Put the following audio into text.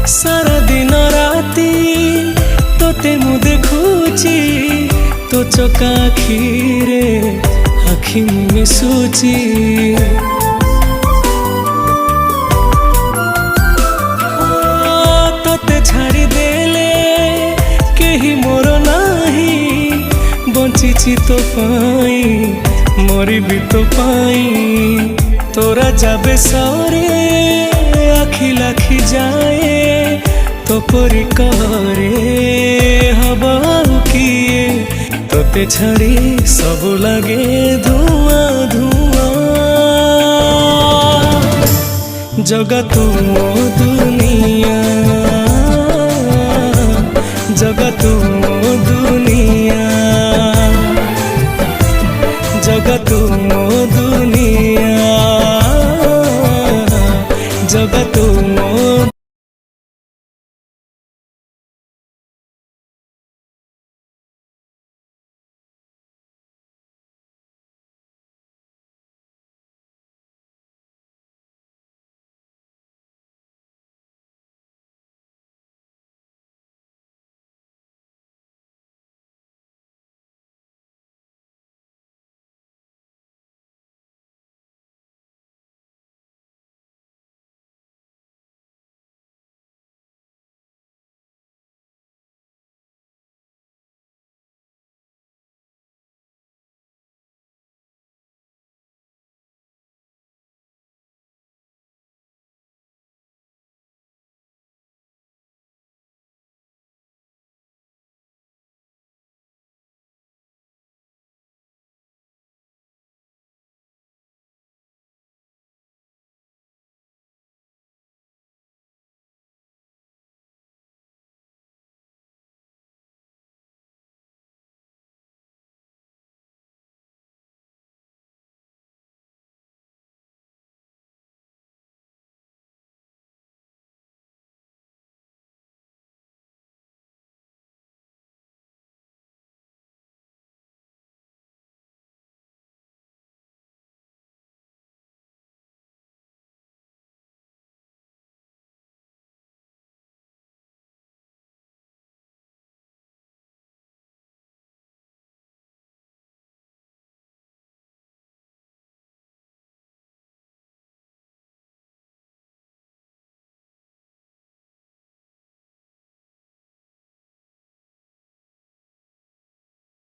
सारा दिन राती तोते मु देखुची तो चका आखिरे आखि मिशुची तोते छाड़ी देले केही मोर नाही बंचिची तो पाई मरी भी तो पाई तोरा जाबे सरे आखि लाखी जाए तो परी करे हवा किए तोते छाड़ी सब लगे धुआं धुआं जगत मो दुनिया।